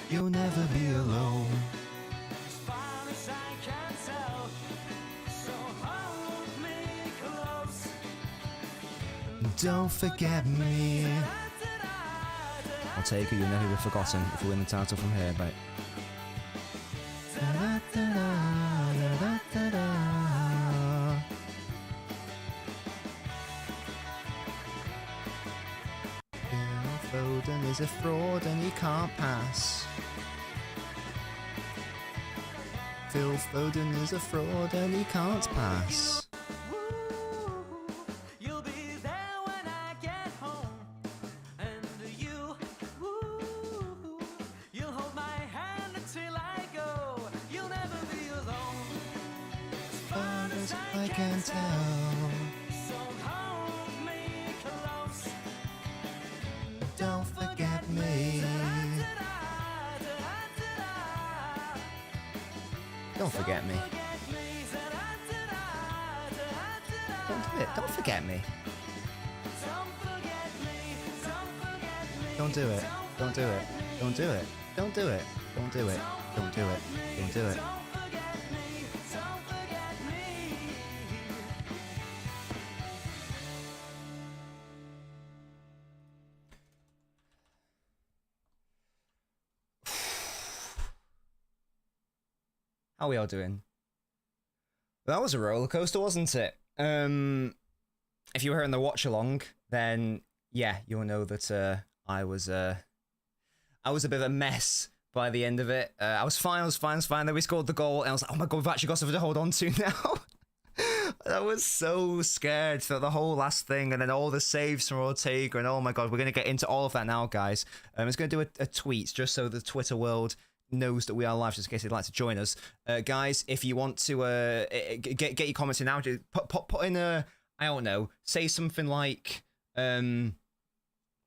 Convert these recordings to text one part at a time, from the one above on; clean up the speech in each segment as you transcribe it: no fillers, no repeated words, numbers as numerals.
You'll never be alone. As far as I can tell, so hold me close. Don't forget me. I'll take it, you'll never be forgotten if we win the title from here, mate. Foden is a fraud and he can't pass. Phil Foden is a fraud and he can't pass. You'll be there when I get home, and you'll hold my hand until I go. You'll never be alone. As far as I can tell, so hold me close. Don't forget me. Don't forget me. Don't do it. Don't forget me. Don't do it. Don't do it. Don't do it. Don't do it. Don't do it. Don't do it. Don't do it. How are we all doing? That was a roller coaster, wasn't it? If you were in the watch along, then yeah, you'll know that I was a bit of a mess by the end of it. I was fine. Then we scored the goal, and I was like, oh my god, we've actually got something to hold on to now. I was so scared for the whole last thing, and then all the saves from Ortega, and oh my god, we're going to get into all of that now, guys. I'm just going to do a tweet just so the Twitter world knows that we are live, just in case they'd like to join us. Guys, if you want to get your comments in now, put in a, I don't know, say something like, you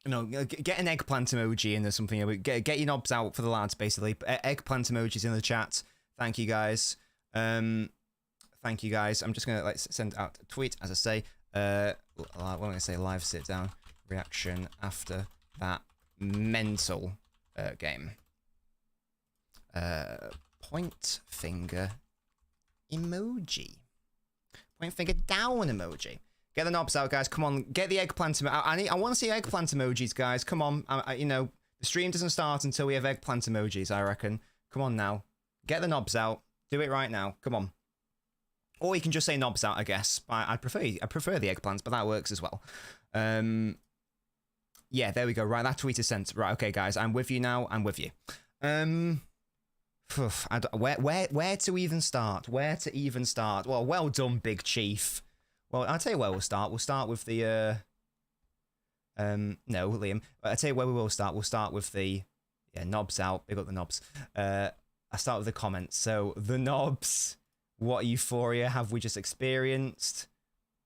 know, get an eggplant emoji in or something. Get your knobs out for the lads, basically. Eggplant emojis in the chat. Thank you, guys. Thank you, guys. I'm just going to like send out a tweet, as I say. What am I going to say? Live sit down reaction after that mental game. Point finger emoji. Point finger down emoji. Get the knobs out, guys. Come on, get the eggplant. I want to see eggplant emojis, guys. Come on. You know, the stream doesn't start until we have eggplant emojis, I reckon. Come on now. Get the knobs out. Do it right now. Come on. Or you can just say knobs out, I guess. I prefer the eggplants, but that works as well. Yeah, there we go. Right, that tweet is sent. Right, okay, guys. I'm with you now. I'm with you. Where to even start? Where to even start? Well done, Big Chief. Well, I'll tell you where we'll start. We'll start with the, no, Liam. I'll tell you where we will start. We'll start with the, yeah, knobs out. Big up the knobs. I'll start with the comments. So, the knobs. What euphoria have we just experienced?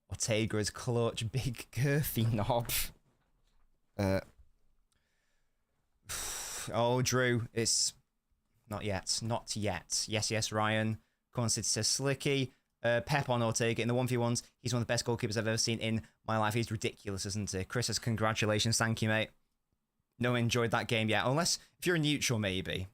Ortega is clutch. Big girthy knob. Oh, Drew. It's not yet. Not yet. Yes, Ryan. Consid says Slicky. Pep on Ortega in the 1v1s. He's one of the best goalkeepers I've ever seen in my life. He's ridiculous, isn't he? Chris says, congratulations. Thank you, mate. No one enjoyed that game yet. Unless, if you're a neutral, maybe.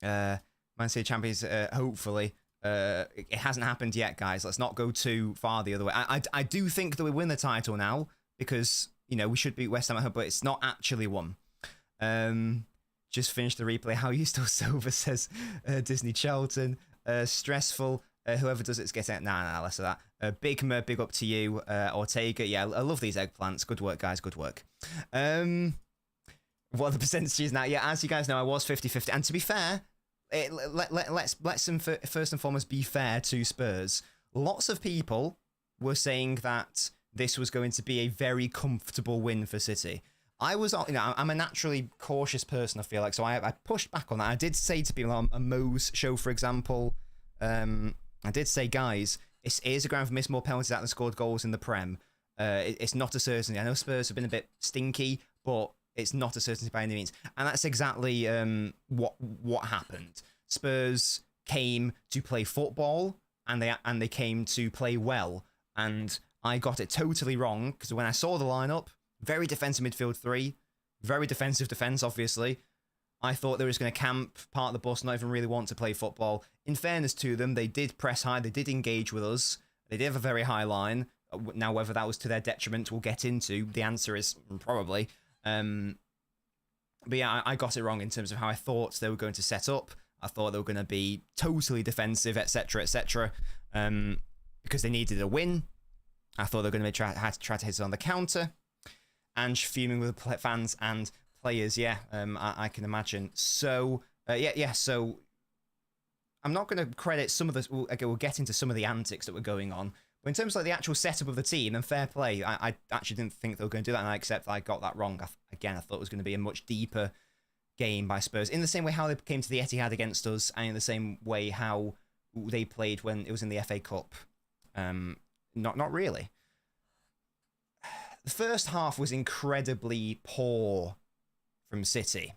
Man City champions, hopefully. It hasn't happened yet, guys. Let's not go too far the other way. I do think that we win the title now because, you know, we should beat West Ham at home, but it's not actually won. Just finished the replay. How are you still sober, says Disney Charlton. Stressful. Whoever does it's getting it. Nah, less of that. Big up to you, Ortega. Yeah, I love these eggplants. Good work, guys. Good work. What are the percentages now? Yeah, as you guys know, I was 50-50. And to be fair, let's first and foremost be fair to Spurs. Lots of people were saying that this was going to be a very comfortable win for City. I was, you know, I'm a naturally cautious person, I feel like, so I pushed back on that. I did say to people on a Mo's show, for example, I did say, guys, it is a ground for missed more penalties out than scored goals in the Prem. It's not a certainty. I know Spurs have been a bit stinky, but it's not a certainty by any means. And that's exactly what happened. Spurs came to play football, and they came to play well. And I got it totally wrong, because when I saw the lineup, very defensive midfield three, very defensive defense, obviously, I thought they were just going to camp, part of the bus, not even really want to play football. In fairness to them, they did press high, they did engage with us, they did have a very high line. Now, whether that was to their detriment, we'll get into. The answer is probably. But yeah, I got it wrong in terms of how I thought they were going to set up. I thought they were going to be totally defensive, etc., etc., because they needed a win. I thought they were going to had to try to hit it on the counter. And fuming with the fans and players, yeah, I can imagine. So, so I'm not going to credit some of the... We'll get into some of the antics that were going on. But in terms of like the actual setup of the team and fair play, I actually didn't think they were going to do that, and I accept I got that wrong. Again, I thought it was going to be a much deeper game by Spurs, in the same way how they came to the Etihad against us, and in the same way how they played when it was in the FA Cup. Not really. The first half was incredibly poor from City.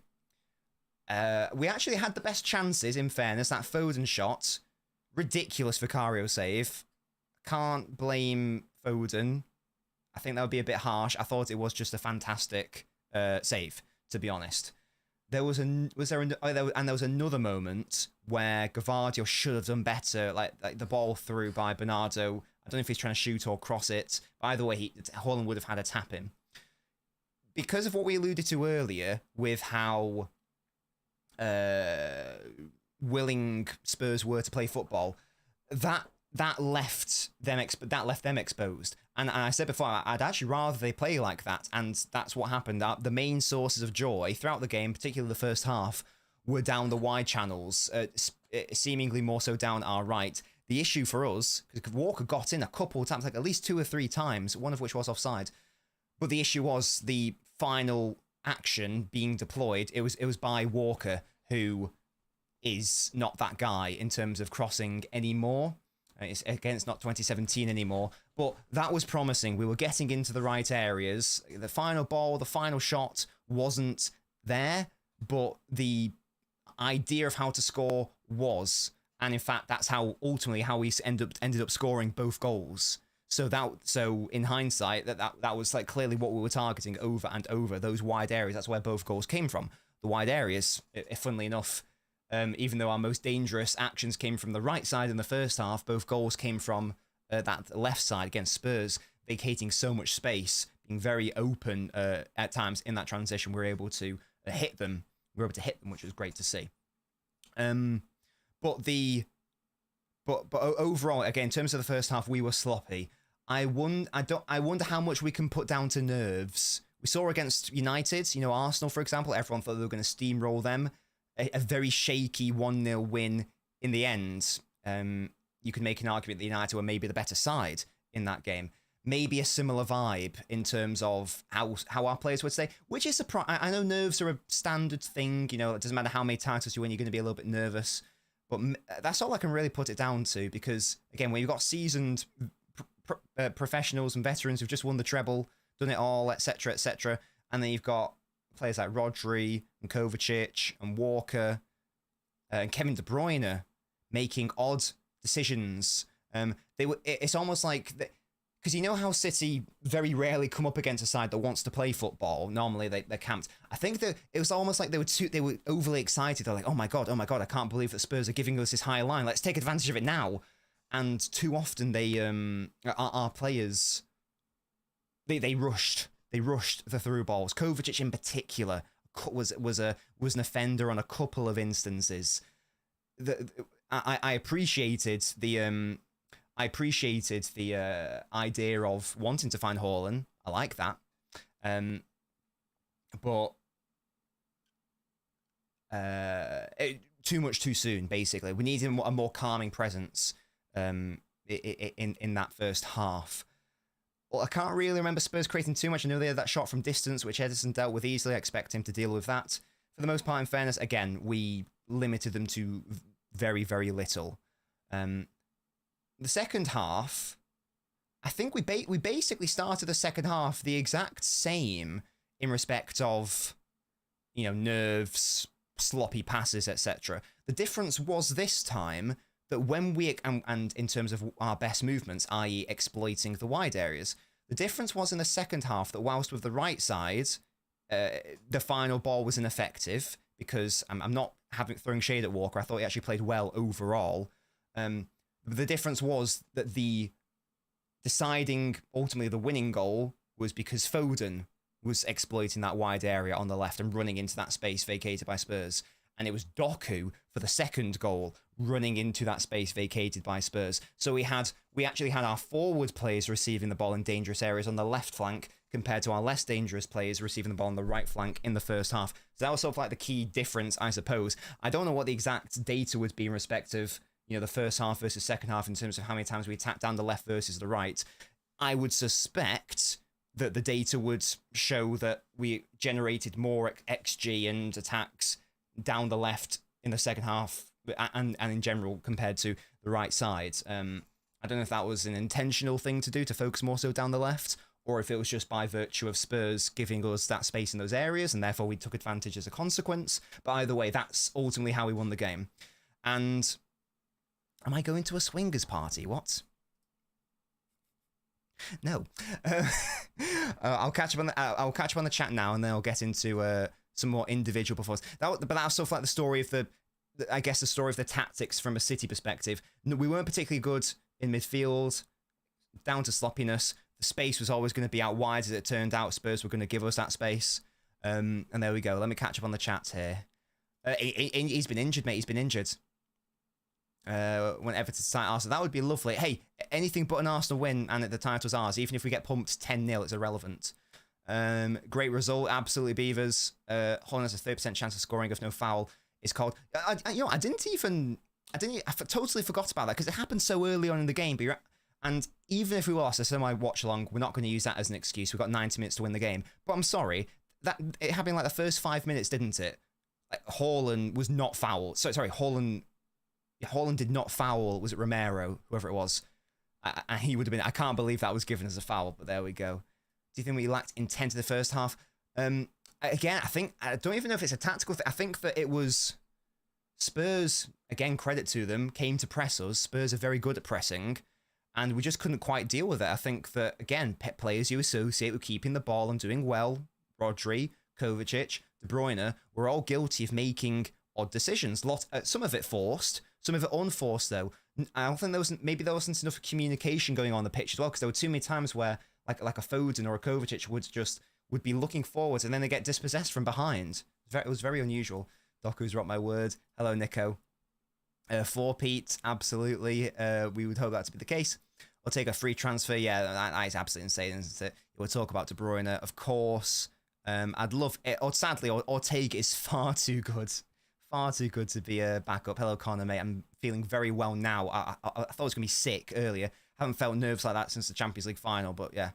We actually had the best chances, in fairness. That Foden shot, ridiculous Vicario save. Can't blame Foden. I think that would be a bit harsh. I thought it was just a fantastic save, to be honest. There was another moment where Gvardiol should have done better, like the ball through by Bernardo. I don't know if he's trying to shoot or cross it. By the way, Haaland would have had to tap him. Because of what we alluded to earlier, with how willing Spurs were to play football, that left them exposed. And I said before, I'd actually rather they play like that, and that's what happened. The main sources of joy throughout the game, particularly the first half, were down the wide channels, seemingly more so down our right. The issue for us, because Walker got in a couple of times, like at least 2 or 3 times, one of which was offside. But the issue was the final action being deployed. It was by Walker, who is not that guy in terms of crossing anymore. It's not 2017 anymore, but that was promising. We were getting into the right areas. The final ball, the final shot wasn't there, but the idea of how to score was. And in fact, that's how ultimately how we ended up scoring both goals. So in hindsight, that was like clearly what we were targeting over and over, those wide areas. That's where both goals came from. The wide areas, funnily enough. Even though our most dangerous actions came from the right side in the first half, both goals came from that left side against Spurs, vacating so much space, being very open at times in that transition. We were able to hit them. We were able to hit them, which was great to see. But overall, again, in terms of the first half, we were sloppy. I wonder how much we can put down to nerves. We saw against United, Arsenal, for example. Everyone thought they were going to steamroll them. A very shaky 1-0 win in the end. You could make an argument that United were maybe the better side in that game. Maybe a similar vibe in terms of how our players would say, which is surprising. I know nerves are a standard thing. It doesn't matter how many titles you win, you're going to be a little bit nervous. But that's all I can really put it down to, because, again, when you've got seasoned professionals and veterans who've just won the treble, done it all, etc., etc., and then you've got players like Rodri and Kovacic and Walker and Kevin De Bruyne making odd decisions. It's almost like, because you know how City very rarely come up against a side that wants to play football. Normally they're camped. I think that it was almost like they were overly excited. They're like, oh my god, I can't believe that Spurs are giving us this high line. Let's take advantage of it now. And too often they our players they rushed. They rushed the through balls. Kovacic in particular was an offender on a couple of instances. I appreciated the idea of wanting to find Haaland. I like that, but too much too soon. Basically, we needed a more calming presence in that first half. Well, I can't really remember Spurs creating too much. I know they had that shot from distance, which Ederson dealt with easily. I expect him to deal with that. For the most part, in fairness, again, we limited them to very, very little. The second half, I think we basically started the second half the exact same in respect of, nerves, sloppy passes, etc. The difference was this time that when we, and in terms of our best movements, i.e. exploiting the wide areas, the difference was in the second half that whilst with the right side, the final ball was ineffective because I'm not throwing shade at Walker. I thought he actually played well overall. The difference was that the deciding, ultimately the winning goal was because Foden was exploiting that wide area on the left and running into that space vacated by Spurs. And it was Doku for the second goal running into that space vacated by Spurs. So we actually had our forward players receiving the ball in dangerous areas on the left flank compared to our less dangerous players receiving the ball on the right flank in the first half. So that was sort of like the key difference, I suppose. I don't know what the exact data would be in respect of, the first half versus second half in terms of how many times we attacked down the left versus the right. I would suspect that the data would show that we generated more XG and attacks down the left in the second half and in general compared to the right side. I don't know if that was an intentional thing to do to focus more so down the left, or if it was just by virtue of Spurs giving us that space in those areas and therefore we took advantage as a consequence. But either way, that's ultimately how we won the game. And am I going to a swingers party? What? No. I'll catch up on the chat now, and then I'll get into some more individual performance. But that was sort of like the story of the story of the tactics from a City perspective. We weren't particularly good in midfield, down to sloppiness. The space was always going to be out wide, as it turned out. Spurs were going to give us that space. And there we go. Let me catch up on the chat here. He's been injured, mate. He's been injured. When Everton signed Arsenal, that would be lovely. Hey, anything but an Arsenal win and the title's ours. Even if we get pumped 10-0, it's irrelevant. Great result, absolutely Beavers. Holland has a 30% chance of scoring if no foul is called. I totally forgot about that because it happened so early on in the game. And even if we lost, I said my watch along, we're not going to use that as an excuse. We've got 90 minutes to win the game. But I'm sorry, that it happened like the first 5 minutes, didn't it? Like, Haaland was not fouled. Sorry, Haaland did not foul. Was it Romero, whoever it was? And he would have been. I can't believe that was given as a foul. But there we go. Do you think we lacked intent in the first half? Again, I don't even know if it's a tactical thing. I think that it was Spurs. Again, credit to them, came to press us. Spurs are very good at pressing, and we just couldn't quite deal with it. I think that again, players you associate with keeping the ball and doing well, Rodri, Kovacic, De Bruyne, were all guilty of making odd decisions. Some of it forced. Some of it unforced, though. I don't think there wasn't enough communication going on the pitch as well, because there were too many times where, like a Foden or a Kovacic would be looking forwards and then they get dispossessed from behind. It was very unusual. Doku's dropped my word. Hello, Nico. For Pete, absolutely. We would hope that to be the case. We'll take a free transfer. Yeah, that is absolutely insane, isn't it? We'll talk about De Bruyne, of course. I'd love it. Sadly, Ortega is far too good. Far too good to be a backup. Hello, Connor, mate. I'm feeling very well now. I thought I was going to be sick earlier. Haven't felt nerves like that since the Champions League final, but yeah.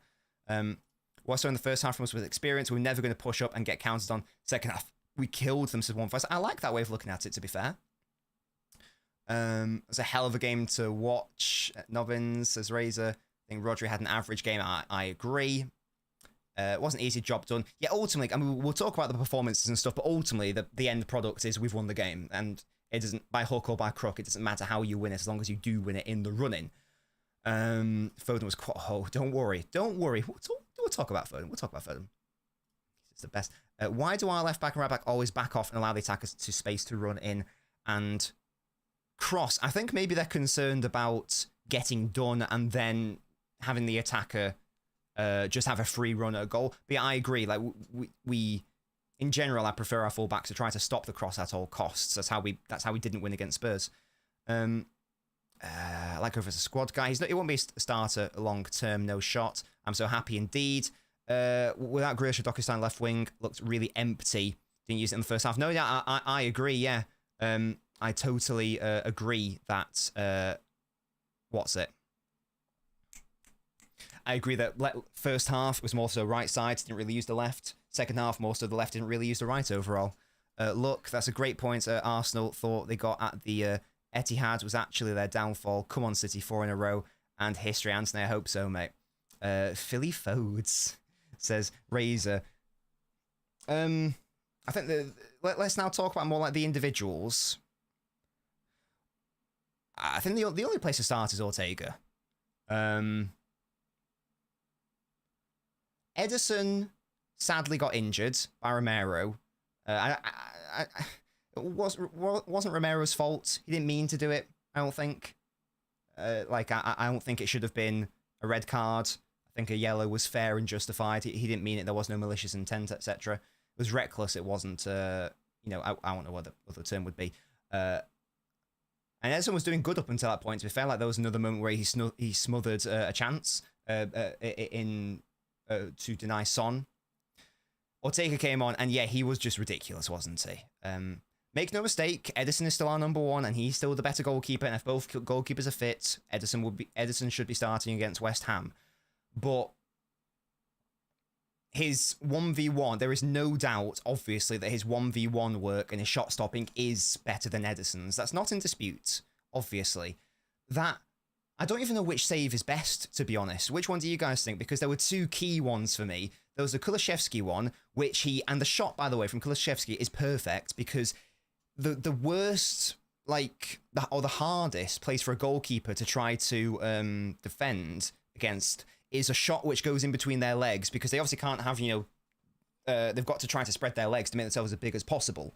What I saw in the first half from us with experience, we're never going to push up and get counted on. Second half, we killed them, said one first. I like that way of looking at it, to be fair. It's a hell of a game to watch. Nobbins, says Razor. I think Rodri had an average game. I agree. It wasn't an easy job done. Yeah, ultimately, I mean, we'll talk about the performances and stuff, but ultimately, the end product is we've won the game. And it doesn't, by hook or by crook, it doesn't matter how you win it, as long as you do win it in the running. Foden was quite, don't worry. We'll talk about Foden. It's the best. Why do our left back and right back always back off and allow the attackers to space to run in and cross? I think maybe they're concerned about getting done and then having the attacker just have a free run at a goal. But yeah, I agree. Like we in general, I prefer our fullbacks to try to stop the cross at all costs. That's how we didn't win against Spurs. I like over as a squad guy. He won't be a starter long term. No shot. I'm so happy indeed. Without Grealish, Dokustein left wing looked really empty. Didn't use it in the first half. No, yeah, I agree. Yeah, I totally agree that. What's it? I agree that first half was more so right side, didn't really use the left. Second half, more so the left, didn't really use the right overall. Look, that's a great point. Arsenal thought they got at the Etihad was actually their downfall. Come on, City, 4 in a row. And history, Anthony, I hope so, mate. Philly Fodes, says Razor. I think let's now talk about more like the individuals. I think the only place to start is Ortega. Ederson sadly got injured by Romero. I it wasn't Romero's fault. He didn't mean to do it, I don't think. I don't think it should have been a red card. I think a yellow was fair and justified. He didn't mean it. There was no malicious intent, etc. It was reckless. It wasn't, I don't know what the term would be. And Ederson was doing good up until that point. To be fair, like there was another moment where he smothered a chance to deny Son. Ortega came on, and yeah, he was just ridiculous, wasn't he? Make no mistake, Ederson is still our number one, and he's still the better goalkeeper. And if both goalkeepers are fit, Ederson should be starting against West Ham. But his 1v1, there is no doubt, obviously, that his 1v1 work and his shot stopping is better than Ederson's. That's not in dispute, obviously. That, I don't even know which save is best, to be honest. Which one do you guys think? Because there were two key ones for me. There was the Kulusevski one, and the shot, by the way, from Kulusevski is perfect because the worst, or the hardest place for a goalkeeper to try to defend against is a shot which goes in between their legs, because they obviously can't have, they've got to try to spread their legs to make themselves as big as possible.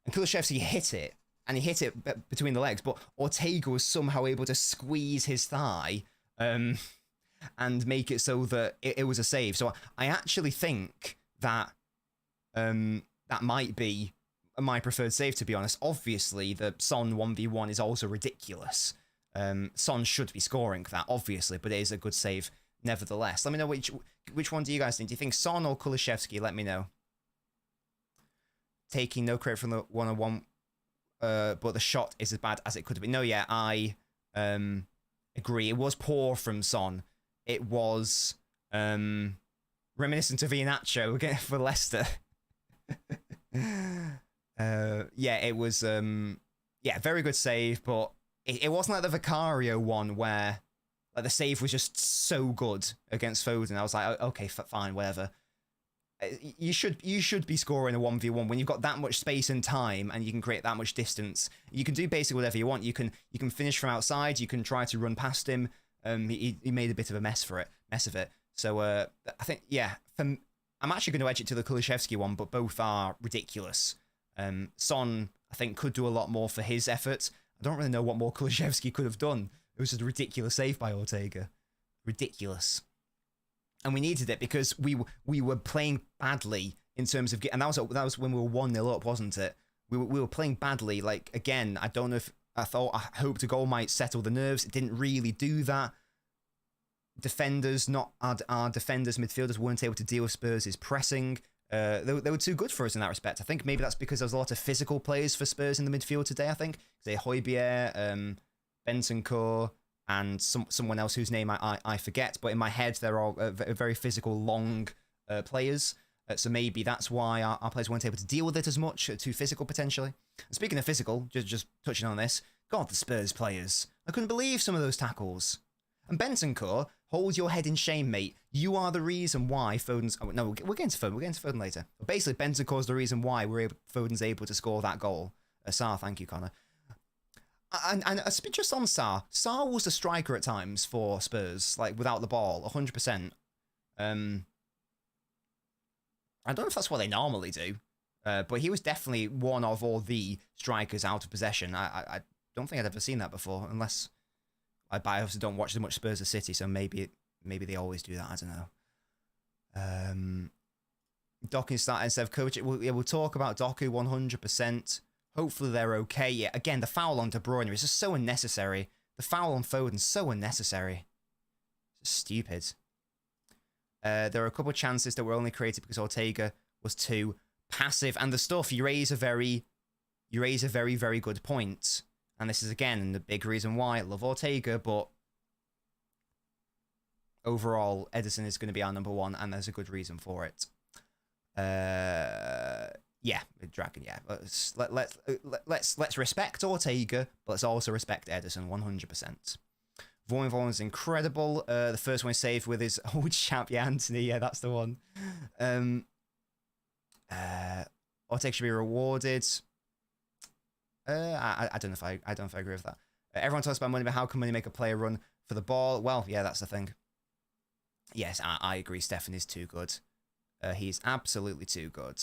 And Kulusevski hit it, and he hit it between the legs, but Ortega was somehow able to squeeze his thigh and make it so that it was a save. So I actually think that that might be my preferred save, to be honest. Obviously, the Son 1v1 is also ridiculous. Son should be scoring that, obviously, but it is a good save nevertheless. Let me know which one do you guys think? Do you think Son or Kulusevski? Let me know. Taking no credit from the one-on-one, but the shot is as bad as it could have been. No, yeah, I agree. It was poor from Son. It was reminiscent of Iheanacho again for Leicester. Yeah, it was very good save, but it wasn't like the Vicario one where the save was just so good against Foden. I was like, okay, fine, whatever. You should be scoring a 1v1 when you've got that much space and time, and you can create that much distance. You can do basically whatever you want. You can finish from outside. You can try to run past him. He made a bit of a mess of it. So I think, yeah, I'm actually going to edge it to the Kulusevski one, but both are ridiculous. Son, I think, could do a lot more for his effort. I don't really know what more Kulusevski could have done. It was just a ridiculous save by Ortega. Ridiculous. And we needed it because we were playing badly in terms of... And that was when we were 1-0 up, wasn't it? We were playing badly. Like, again, I don't know if... I hoped a goal might settle the nerves. It didn't really do that. Defenders, not our defenders, midfielders, weren't able to deal with Spurs' pressing. They were too good for us in that respect. I think maybe that's because there was a lot of physical players for Spurs in the midfield today, I think. Say Højbjerg, Bentancur, and someone else whose name I forget. But in my head, they're all very physical, long players. So maybe that's why our players weren't able to deal with it as much, too physical potentially. And speaking of physical, just touching on this, God, the Spurs players. I couldn't believe some of those tackles. And Bentancur, hold your head in shame, mate. You are the reason why Foden's... Oh, no, we're getting to Foden. We're getting to Foden later. But basically, Bentancur's the reason why Foden's able to score that goal. Sarr, thank you, Connor. And just on Sarr. Sarr was a striker at times for Spurs, like, without the ball, 100%. I don't know if that's what they normally do, but he was definitely one of all the strikers out of possession. I don't think I'd ever seen that before, unless... I obviously don't watch as much Spurs as City, so maybe they always do that. I don't know. Doku starting instead of Kovacic. We'll talk about Doku 100%. Hopefully they're okay. Yeah, again, the foul on De Bruyne is just so unnecessary. The foul on Foden so unnecessary. Just stupid. There are a couple of chances that were only created because Ortega was too passive. And the stuff, you raise a very, very good point. And this is, again, the big reason why I love Ortega, but overall, Ederson is going to be our number one, and there's a good reason for it. Yeah, Dragon, yeah. Let's respect Ortega, but let's also respect Ederson 100%. Vaughan is incredible. The first one is saved with his old chap, yeah, Anthony. Yeah, that's the one. Ortega should be rewarded. I don't know if I agree with that. Everyone talks about money, but how can money make a player run for the ball? Well, yeah, that's the thing. Yes, I agree. Stefan is too good. He's absolutely too good.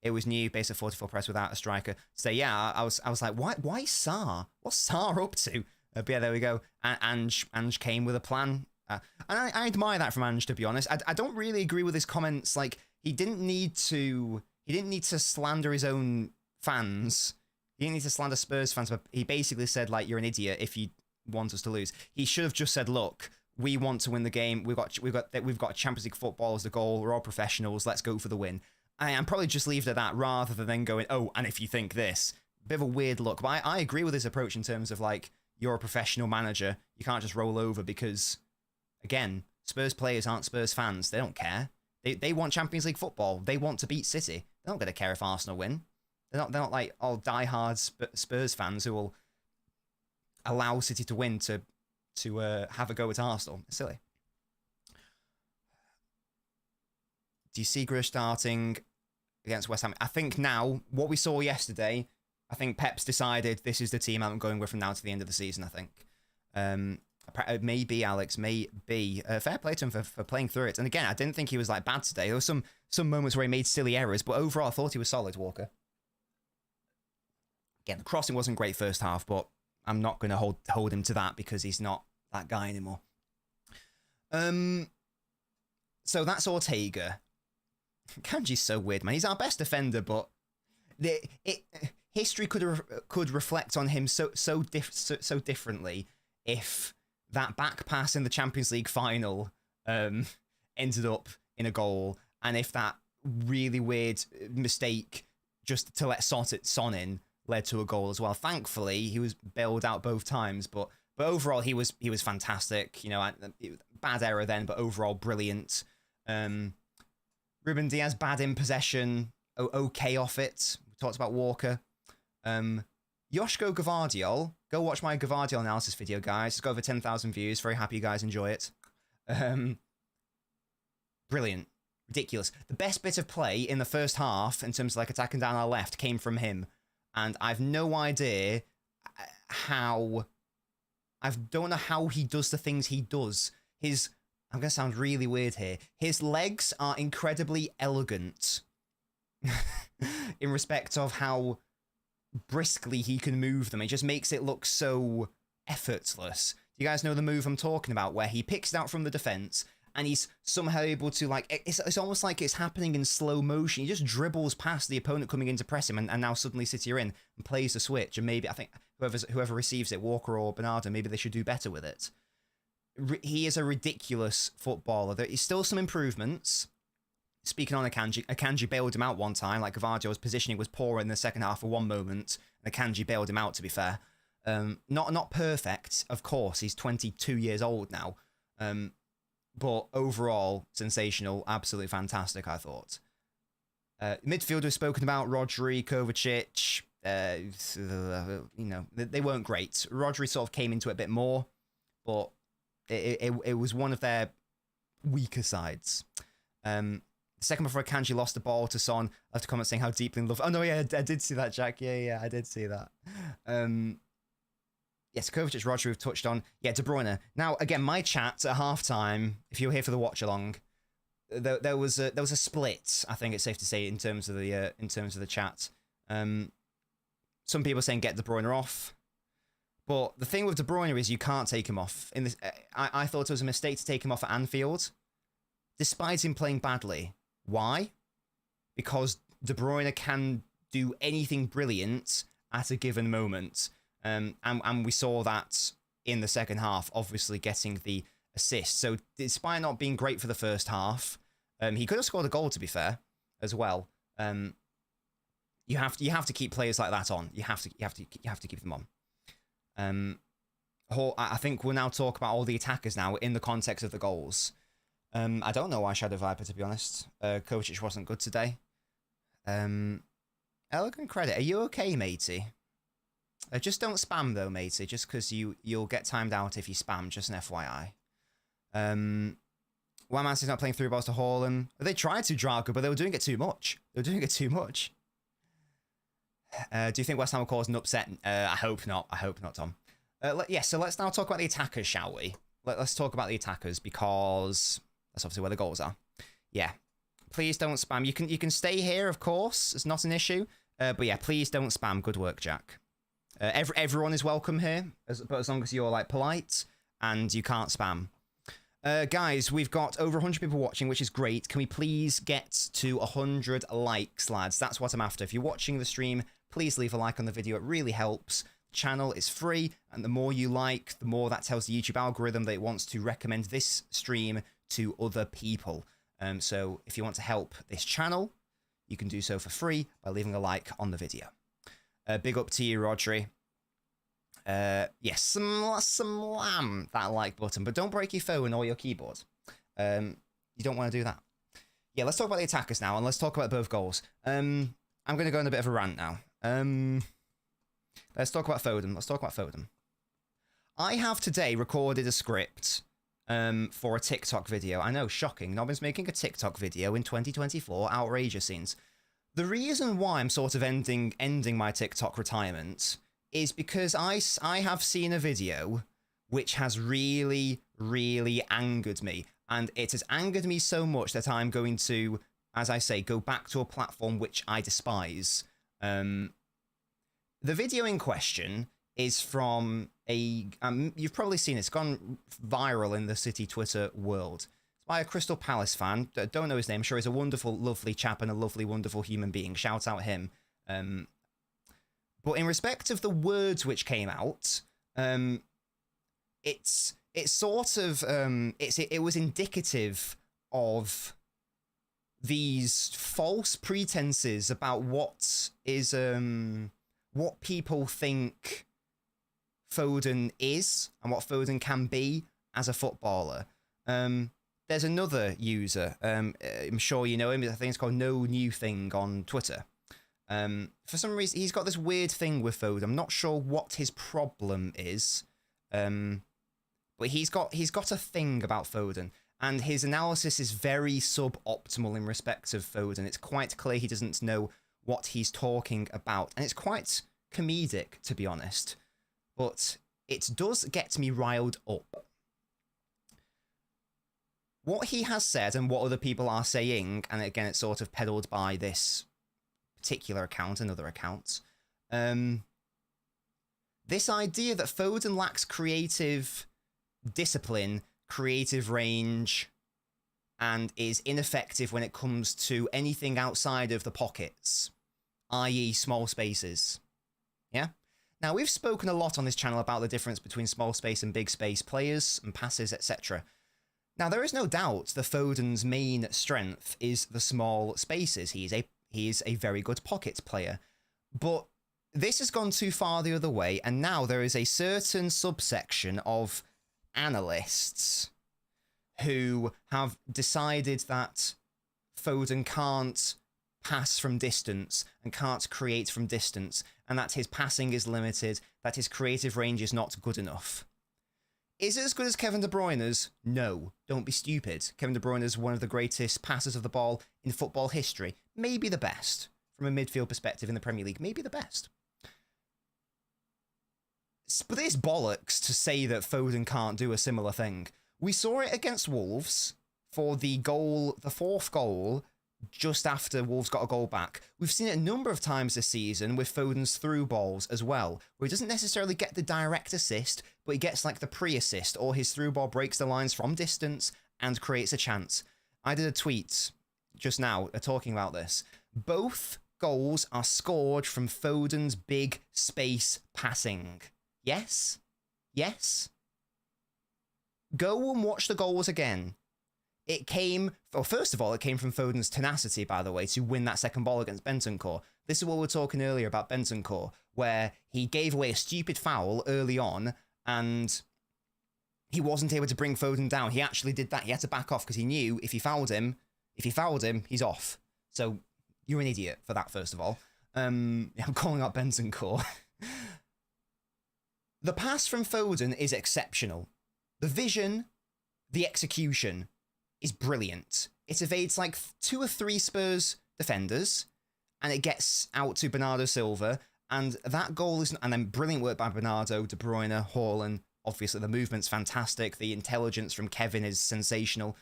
It was new, base of 44 press without a striker. So yeah, I was like, why Sarr? What's Sarr up to? But yeah, there we go. Ange came with a plan. And I admire that from Ange, to be honest. I don't really agree with his comments. Like, he didn't need to slander his own fans. He didn't need to slander Spurs fans, but he basically said, like, you're an idiot if you want us to lose. He should have just said, look, we want to win the game. We've got Champions League football as the goal. We're all professionals. Let's go for the win. I'm probably just leave it at that rather than then going, oh, and if you think this. Bit of a weird look. But I agree with his approach in terms of, like, you're a professional manager. You can't just roll over because, again, Spurs players aren't Spurs fans. They don't care. They want Champions League football. They want to beat City. They're not going to care if Arsenal win. They're not like all diehard Spurs fans who will allow City to win to have a go at Arsenal. It's silly. Do you see Grealish starting against West Ham? I think now, what we saw yesterday, I think Pep's decided this is the team I'm going with from now to the end of the season, I think. Maybe, Alex, maybe. Fair play to him for playing through it. And again, I didn't think he was like bad today. There were some moments where he made silly errors, but overall I thought he was solid, Walker. Again, the crossing wasn't great first half, but I'm not going to hold him to that because he's not that guy anymore. So that's Ortega. Kanji's so weird, man. He's our best defender, but history could reflect on him so differently if that back pass in the Champions League final ended up in a goal, and if that really weird mistake just to let Son in led to a goal as well. Thankfully, he was bailed out both times, but overall he was fantastic. You know, bad error then, but overall brilliant. Ruben Diaz, bad in possession, okay off it. We talked about Walker. Yoshko Gavardiol. Go watch my Gavardiol analysis video, guys. It's got over 10,000 views. Very happy you guys enjoy it. Brilliant. Ridiculous. The best bit of play in the first half, in terms of like attacking down our left, came from him. And I've no idea how... I don't know how he does the things he does. I'm going to sound really weird here. His legs are incredibly elegant in respect of how briskly he can move them. It just makes it look so effortless. Do you guys know the move I'm talking about, where he picks it out from the defense and he's somehow able to, like, it's almost like it's happening in slow motion. He just dribbles past the opponent coming in to press him, and now suddenly City are in and plays the switch. And maybe, I think, whoever receives it, Walker or Bernardo, maybe they should do better with it. He is a ridiculous footballer. There is still some improvements. Speaking on Akanji bailed him out one time. Like, Gavardio's positioning was poor in the second half for one moment, and Akanji bailed him out, to be fair. Not perfect, of course. He's 22 years old now. But overall, sensational. Absolutely fantastic, I thought. Midfield we've spoken about. Rodri, Kovacic. You know, they weren't great. Rodri sort of came into it a bit more, but it was one of their weaker sides. The second before Akanji lost the ball to Son, I have to comment saying how deeply in love. Oh no, yeah, I did see that, Jack. Yeah, I did see that. Yes, Kovacic, Rodri, we've touched on. Yeah, De Bruyne. Now, again, my chat at halftime, if you were here for the watch along, there was a split. I think it's safe to say in terms of the chat. Some people saying get De Bruyne off, but the thing with De Bruyne is you can't take him off. In this, I thought it was a mistake to take him off at Anfield, despite him playing badly. Why? Because De Bruyne can do anything brilliant at a given moment. And we saw that in the second half, obviously getting the assist. So despite not being great for the first half, he could have scored a goal, to be fair, as well. You have to keep players like that on. You have to keep them on. I think we'll now talk about all the attackers now in the context of the goals. I don't know why Shadow Viper, to be honest. Kovacic wasn't good today. Elegant credit. Are you okay, matey? Just don't spam though, matey. Just because you'll get timed out if you spam. Just an FYI. Why Man City's not playing through balls to Haaland? They tried to, Drago, but they were doing it too much. Do you think West Ham will cause an upset? I hope not. I hope not, Tom. So let's now talk about the attackers, shall we? Let's talk about the attackers, because that's obviously where the goals are. Yeah. please don't spam. You can stay here, of course. It's not an issue. But yeah, please don't spam. Good work, Jack. Everyone is welcome here, but as long as you're like polite and you can't spam. Guys, we've got over 100 people watching, which is great. Can we please get to 100 likes, lads? That's what I'm after. If you're watching the stream, please leave a like on the video. It really helps. The channel is free, and the more you like, the more that tells the YouTube algorithm that it wants to recommend this stream to other people. So if you want to help this channel, you can do so for free by leaving a like on the video. Big up to you, Rodri. Yes, slam that like button, but don't break your phone or your keyboard. You don't want to do that. Yeah, let's talk about the attackers now, and let's talk about both goals. I'm going to go on a bit of a rant now. Let's talk about Foden. I have today recorded a script for a TikTok video. I know, shocking. Nobbin's making a TikTok video in 2024. Outrageous scenes. The reason why I'm sort of ending my TikTok retirement is because I have seen a video which has really, really angered me. And it has angered me so much that I'm going to, as I say, go back to a platform which I despise. The video in question is from a... you've probably seen it. It's gone viral in the City Twitter world. It's by a Crystal Palace fan. Don't know his name. I'm sure he's a wonderful, lovely chap and a lovely, wonderful human being. Shout out him. But in respect of the words which came out, it's sort of... it was indicative of these false pretenses about what is... what people think Foden is and what Foden can be as a footballer. There's another user, I'm sure you know him, I think it's called No New Thing on Twitter. For some reason, he's got this weird thing with Foden. I'm not sure what his problem is, but he's got a thing about Foden, and his analysis is very suboptimal in respect of Foden. It's quite clear he doesn't know what he's talking about, and it's quite comedic, to be honest, but it does get me riled up. What he has said and what other people are saying, and again it's sort of peddled by this particular account and other accounts, this idea that Foden lacks creative discipline, creative range, and is ineffective when it comes to anything outside of the pockets, i.e. small spaces. Yeah? Now, we've spoken a lot on this channel about the difference between small space and big space players and passes, etc. Now, there is no doubt that Foden's main strength is the small spaces. He is a very good pocket player. But this has gone too far the other way, and now there is a certain subsection of analysts who have decided that Foden can't pass from distance and can't create from distance, and that his passing is limited, that his creative range is not good enough. Is it as good as Kevin De Bruyne's? No. Don't be stupid. Kevin De Bruyne is one of the greatest passers of the ball in football history. Maybe the best. From a midfield perspective in the Premier League. Maybe the best. But it's bollocks to say that Foden can't do a similar thing. We saw it against Wolves for the fourth goal, just after Wolves got a goal back. We've seen it a number of times this season with Foden's through balls as well, where he doesn't necessarily get the direct assist, but he gets like the pre-assist, or his through ball breaks the lines from distance and creates a chance. I did a tweet just now talking about this. Both goals are scored from Foden's big space passing. Yes? Yes? Go and watch the goals again. It came, well, first of all, it came from Foden's tenacity, by the way, to win that second ball against Bentancur. This is what we were talking earlier about Bentancur, where he gave away a stupid foul early on, and he wasn't able to bring Foden down. He actually did that. He had to back off because he knew if he fouled him, he's off. So you're an idiot for that, first of all. I'm calling out Bentancur. The pass from Foden is exceptional. The vision, the execution is brilliant. It evades like 2 or 3 Spurs defenders, and it gets out to Bernardo Silva, and that goal is... And then brilliant work by Bernardo, De Bruyne, Haaland. Obviously, the movement's fantastic. The intelligence from Kevin is sensational.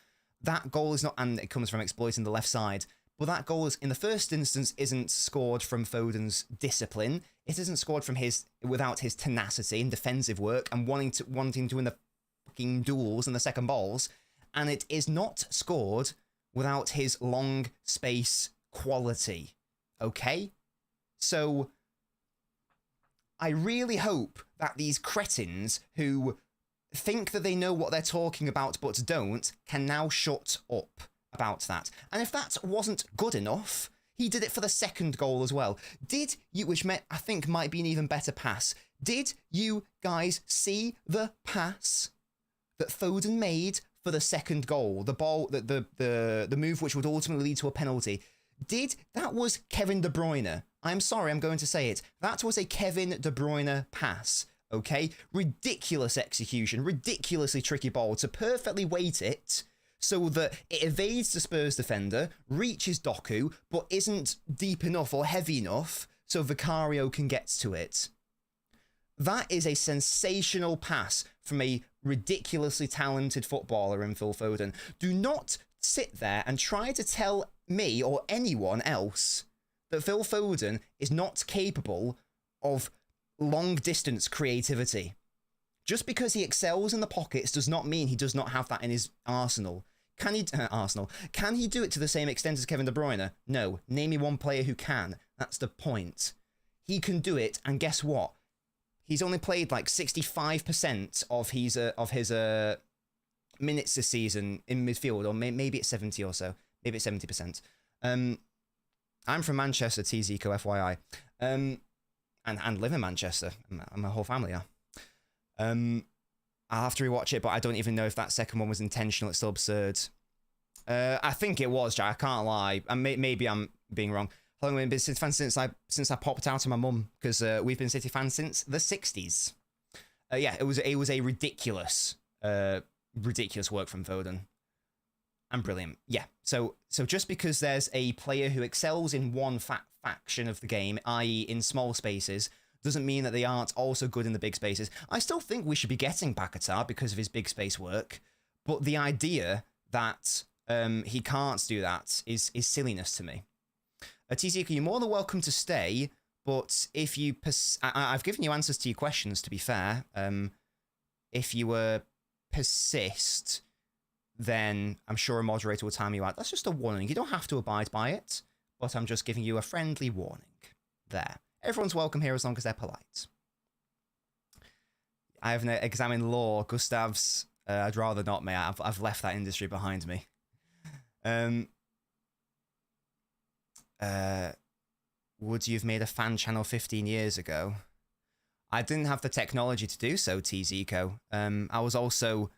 that goal is not, and it comes from exploiting the left side. But that goal is, in the first instance, isn't scored from Foden's discipline. It isn't scored from without his tenacity and defensive work and wanting to win the fucking duels and the second balls. And it is not scored without his long space quality. Okay? So I really hope that these cretins who think that they know what they're talking about but don't can now shut up about that. And if that wasn't good enough, he did it for the second goal as well. Did you, which I think might be an even better pass, did you guys see the pass that Foden made for the second goal? The ball, the move which would ultimately lead to a penalty. That was Kevin De Bruyne. I'm sorry, I'm going to say it. That was a Kevin De Bruyne pass. Okay? Ridiculous execution, ridiculously tricky ball to perfectly weight it so that it evades the Spurs defender, reaches Doku, but isn't deep enough or heavy enough so Vicario can get to it. That is a sensational pass from a ridiculously talented footballer in Phil Foden. Do not sit there and try to tell me or anyone else that Phil Foden is not capable of long-distance creativity. Just because he excels in the pockets does not mean he does not have that in his arsenal. Can he do it to the same extent as Kevin De Bruyne? No. Name me one player who can. That's the point. He can do it, and guess what? He's only played like 65% of his minutes this season in midfield, or maybe it's 70 or so. Maybe it's 70%. I'm from Manchester, TZCO, FYI. And live in Manchester. My whole family are. I'll have to rewatch it, but I don't even know if that second one was intentional. It's still absurd. I think it was, Jack. I can't lie. Maybe I'm being wrong. I've been a City fan since I popped out of my mum, because we've been City fans since the 60s. Yeah, it was a ridiculous work from Foden. And brilliant. Yeah. So just because there's a player who excels in one faction of the game, i.e. in small spaces, doesn't mean that they aren't also good in the big spaces. I still think we should be getting Paquetá because of his big space work, but the idea that he can't do that is silliness to me. TCK, you're more than welcome to stay, but if you... I've given you answers to your questions, to be fair. If you persist, then I'm sure a moderator will time you out. That's just a warning. You don't have to abide by it, but I'm just giving you a friendly warning there. Everyone's welcome here as long as they're polite. I haven't examined law. Gustav's, I'd rather not, mate. I've left that industry behind me. Would you have made a fan channel 15 years ago? I didn't have the technology to do so, TZCO. I was also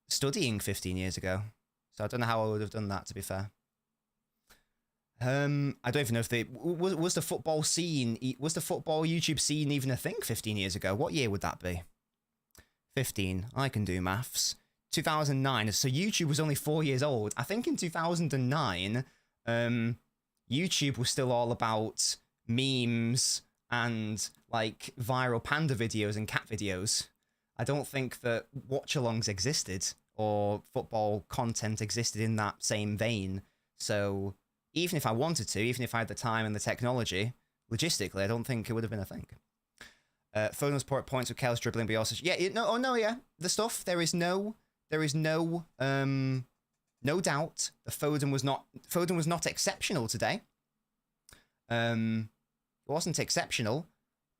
studying 15 years ago, so I don't know how I would have done that, to be fair. I don't even know if was the football YouTube scene even a thing 15 years ago? What year would that be? 15. I can do maths. 2009. So YouTube was only 4 years old. I think in 2009, YouTube was still all about memes and like viral panda videos and cat videos. I don't think that watch-alongs existed or football content existed in that same vein. So even if I wanted to, even if I had the time and the technology, logistically, I don't think it would have been a thing. Foden's points with Kel's dribbling, but also... Yeah, yeah. The stuff, there is no doubt that Foden was not exceptional today. It wasn't exceptional.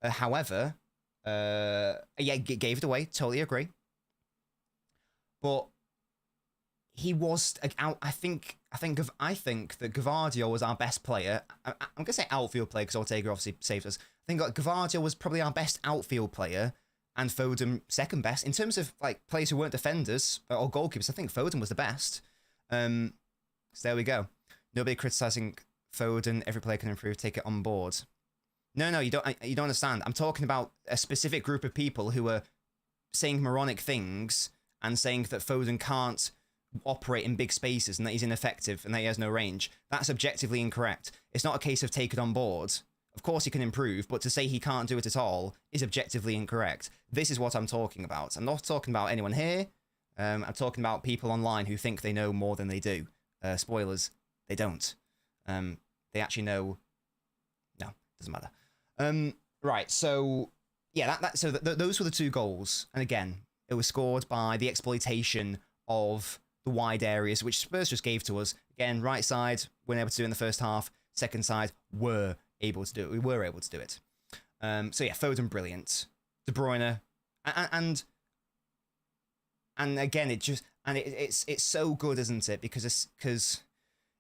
However, yeah, gave it away. Totally agree. But he was. I think that Gvardiol was our best player. I'm gonna say outfield player because Ortega obviously saved us. I think Gvardiol was probably our best outfield player, and Foden second best in terms of like players who weren't defenders or goalkeepers. I think Foden was the best. So there we go. Nobody criticizing Foden. Every player can improve. Take it on board. No, you don't understand. I'm talking about a specific group of people who are saying moronic things and saying that Foden can't operate in big spaces and that he's ineffective and that he has no range. That's objectively incorrect. It's not a case of take it on board. Of course he can improve, but to say he can't do it at all is objectively incorrect. This is what I'm talking about. I'm not talking about anyone here. I'm talking about people online who think they know more than they do. Spoilers, they don't. They actually know. No, doesn't matter. Right, so yeah, those were the two goals, and again, it was scored by the exploitation of the wide areas, which Spurs just gave to us. Again, right side, weren't able to do in the first half. Second side, were able to do it. We were able to do it. So yeah, Foden, brilliant. De Bruyne, and again, it's so good, isn't it? Because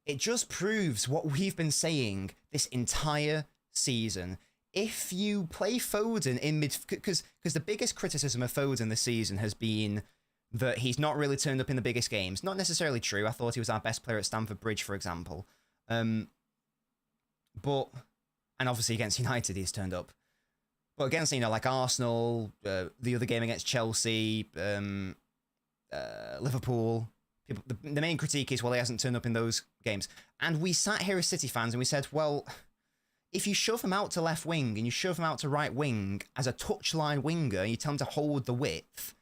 it just proves what we've been saying this entire season. If you play Foden in mid, because the biggest criticism of Foden this season has been that he's not really turned up in the biggest games. Not necessarily true. I thought he was our best player at Stamford Bridge, for example. And obviously against United, he's turned up. But against, like Arsenal, the other game against Chelsea, Liverpool, the main critique is, well, he hasn't turned up in those games. And we sat here as City fans and we said, well, if you shove him out to left wing and you shove him out to right wing as a touchline winger and you tell him to hold the width,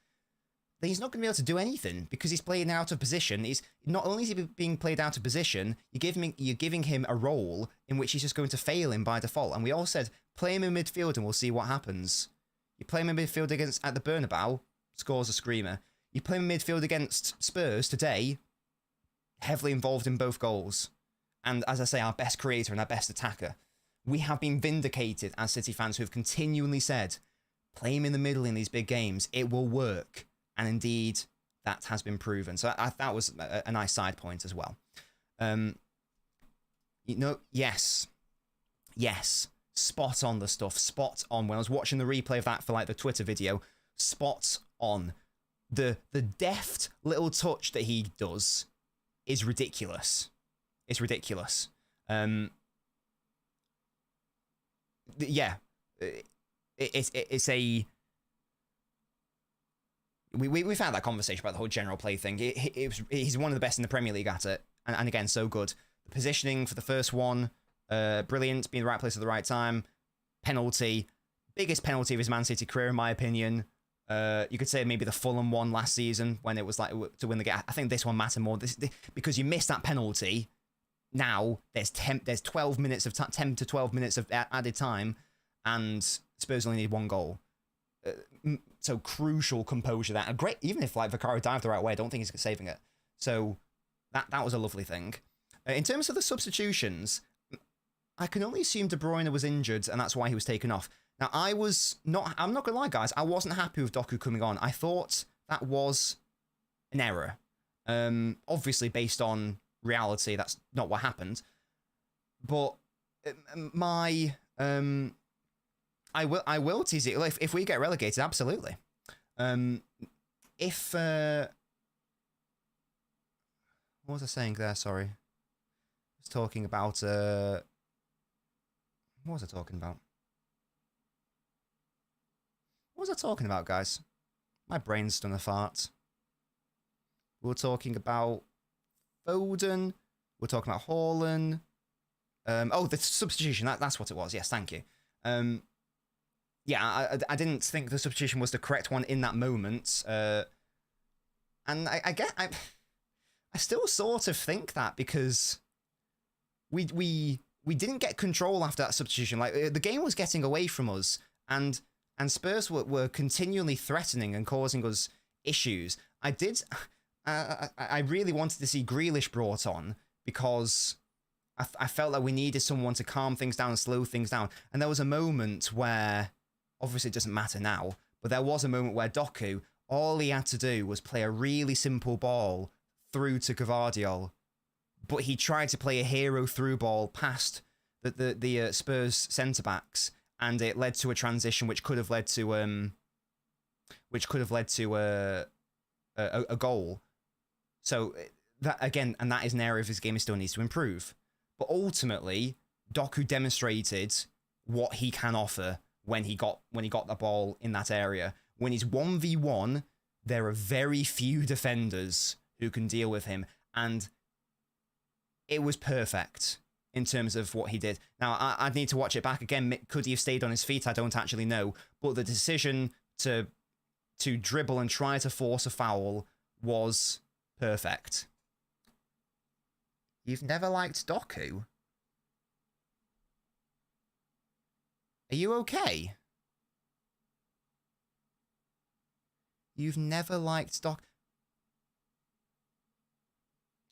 then he's not going to be able to do anything because he's playing out of position. He's not only is he being played out of position, you're giving him a role in which he's just going to fail in by default. And we all said, play him in midfield and we'll see what happens. You play him in midfield at the Bernabeu, scores a screamer. You play him in midfield against Spurs today, heavily involved in both goals. And as I say, our best creator and our best attacker. We have been vindicated as City fans who have continually said, play him in the middle in these big games, it will work. And indeed, that has been proven. So that was a nice side point as well. Yes, spot on the stuff, spot on. When I was watching the replay of that for like the Twitter video, spot on. The deft little touch that he does is ridiculous. It's ridiculous. Yeah, it's a. We've had that conversation about the whole general play thing. He's one of the best in the Premier League at it, and again, so good. The positioning for the first one, brilliant. Being in the right place at the right time. Penalty, biggest penalty of his Man City career, in my opinion. You could say maybe the Fulham one last season when it was like to win the game. I think this one mattered more because you missed that penalty. Now there's 12 minutes of 10 to 12 minutes of added time, and Spurs only need one goal. So crucial composure that. Great, even if like Vicario dived the right way, I don't think he's saving it. So that was a lovely thing. In terms of the substitutions, I can only assume De Bruyne was injured and that's why he was taken off. Now I'm not gonna lie, guys, I wasn't happy with Doku coming on. I thought that was an error. Obviously based on reality, that's not what happened. But I will tease it. If we get relegated, absolutely. What was I saying there? Sorry. I was talking about... what was I talking about? What was I talking about, guys? My brain's done a fart. We were talking about Foden. We were talking about Haaland. The substitution. That's what it was. Yes, thank you. Yeah, I didn't think the substitution was the correct one in that moment. And I still sort of think that because we didn't get control after that substitution. Like the game was getting away from us, and Spurs were continually threatening and causing us issues. I really wanted to see Grealish brought on because I felt like we needed someone to calm things down and slow things down. And there was a moment where, obviously it doesn't matter now, but there was a moment where Doku, all he had to do was play a really simple ball through to Gvardiol, but he tried to play a hero through ball past the Spurs centre-backs, and it led to a transition which could have led to a goal. So that again, and that is an area of his game he still needs to improve. But ultimately, Doku demonstrated what he can offer when he got the ball in that area. When he's 1v1, there are very few defenders who can deal with him, and it was perfect in terms of what he did. Now, I'd need to watch it back again. Could he have stayed on his feet? I don't actually know. But the decision to dribble and try to force a foul was perfect. You've never liked Doku? Are you okay? You've never liked Doku?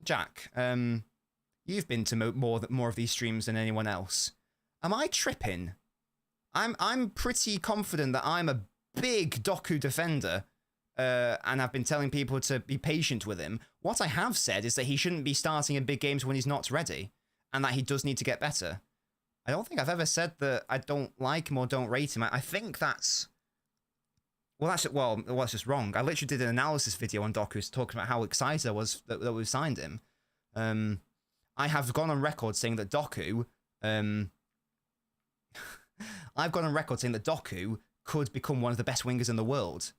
Jack, you've been to more of these streams than anyone else. Am I tripping? I'm pretty confident that I'm a big Doku defender, and I've been telling people to be patient with him. What I have said is that he shouldn't be starting in big games when he's not ready, and that he does need to get better. I don't think I've ever said that I don't like him or don't rate him. I think that's... Well, that's just wrong. I literally did an analysis video on Doku talking about how excited I was that we signed him. I have gone on record saying that Doku... I've gone on record saying that Doku could become one of the best wingers in the world.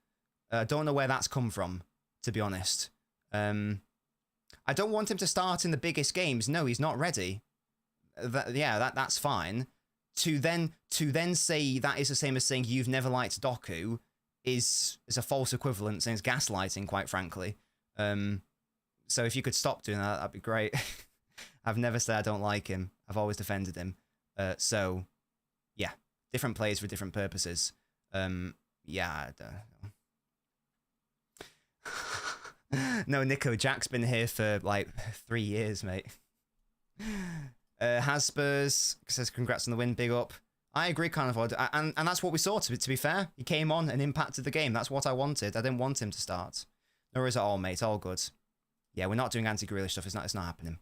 I don't know where that's come from, to be honest. I don't want him to start in the biggest games. No, he's not ready. That's fine. To then say that is the same as saying you've never liked Doku is a false equivalent, and it's gaslighting, quite frankly. So if you could stop doing that, that'd be great. I've never said I don't like him. I've always defended him. So, yeah, different players for different purposes. Yeah, I don't know. No, Nico, Jack's been here for like 3 years, mate. Has Spurs says congrats on the win, big up. I agree, Carnival, and that's what we saw. To be fair, he came on and impacted the game. That's what I wanted. I didn't want him to start. No worries at all, mate. All good. Yeah, we're not doing anti-Grealish stuff. It's not happening.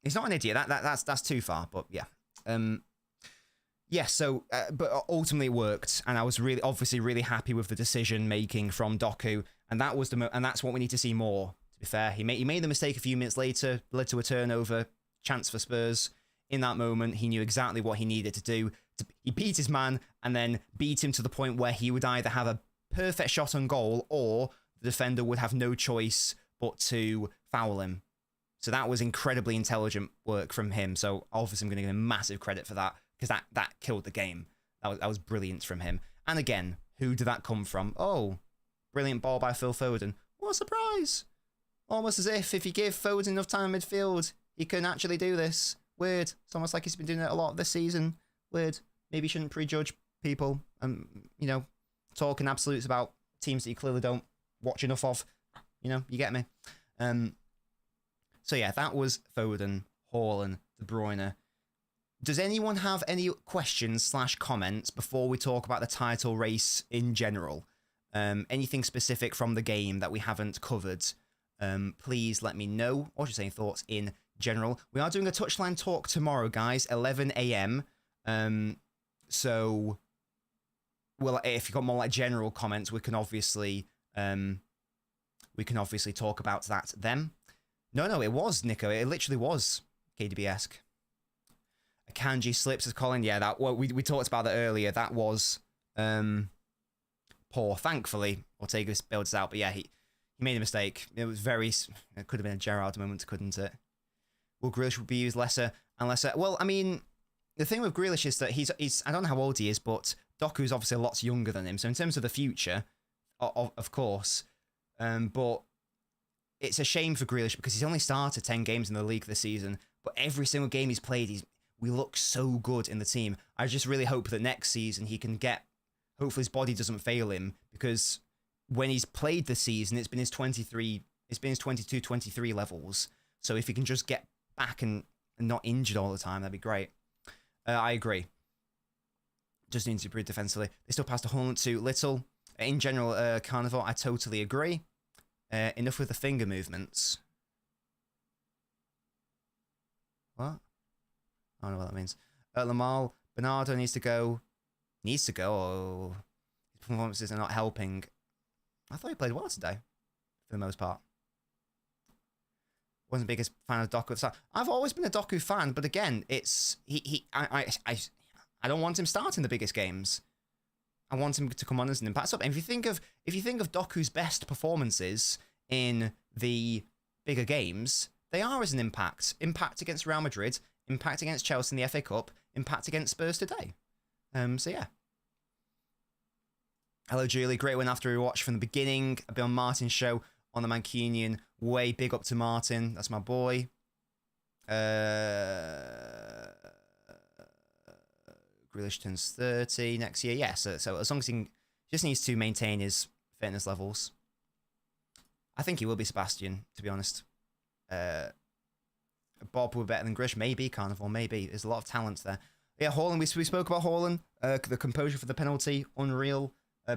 He's not an idiot. That's too far. But yeah. Yeah. So, but ultimately it worked, and I was obviously really happy with the decision making from Doku, and that was and that's what we need to see more. To be fair, he made the mistake a few minutes later, led to a turnover, chance for Spurs. In that moment, he knew exactly what he needed to do. He beat his man, and then beat him to the point where he would either have a perfect shot on goal, or the defender would have no choice but to foul him. So that was incredibly intelligent work from him. So obviously I'm going to give him massive credit for that, because that killed the game. That was brilliant from him. And again, who did that come from? Oh, brilliant ball by Phil Foden. What a surprise. Almost as if you give Foden enough time in midfield, he can actually do this. Weird. It's almost like he's been doing it a lot this season. Weird. Maybe you shouldn't prejudge people and, talking absolutes about teams that you clearly don't watch enough of. You get me. So yeah, that was Foden, Haaland, De Bruyne. Does anyone have any questions / comments before we talk about the title race in general? Anything specific from the game that we haven't covered? Please let me know, or just any thoughts in general. We are doing a touchline talk tomorrow, guys, 11 a.m. So, well, if you've got more like general comments, we can obviously talk about that then. No, it was, Nico. It literally was KDB-esque. A Kanji slips as Colin. Yeah, we talked about that earlier. That was poor. Thankfully, Ortega builds out, but yeah, he made a mistake. It could have been a Gerrard moment, couldn't it? Will Grealish be used lesser and lesser? Well, I mean, the thing with Grealish is that he's I don't know how old he is, but Doku's obviously a lot younger than him. So in terms of the future, of course, but it's a shame for Grealish because he's only started 10 games in the league this season, but every single game he's played, we look so good in the team. I just really hope that next season he can hopefully his body doesn't fail him, because when he's played this season, it's been his 22, 23 levels. So if he can just get back and not injured all the time, that'd be great. I agree. Just needs to improve defensively. They still passed a Haaland too little. In general, Carnival, I totally agree. Enough with the finger movements. What? I don't know what that means. Lamal, Bernardo needs to go. Needs to go. Oh, his performances are not helping. I thought he played well today, for the most part. Wasn't the biggest fan of Doku at the start. I've always been a Doku fan, but again, I don't want him starting the biggest games. I want him to come on as an impact sub. And if you think of Doku's best performances in the bigger games, they are as an impact. Impact against Real Madrid, impact against Chelsea in the FA Cup, impact against Spurs today. So yeah. Hello, Julie. Great win after a watch from the beginning. I've been on Martin's show on the Mancunian Way. Big up to Martin. That's my boy. Grealish turns 30 next year. Yeah, so as long as he just needs to maintain his fitness levels, I think he will be Sebastian, to be honest. Bob will be better than Grish. Maybe. Carnival, maybe. There's a lot of talent there. Yeah, Haaland. We spoke about Haaland. The composure for the penalty, unreal.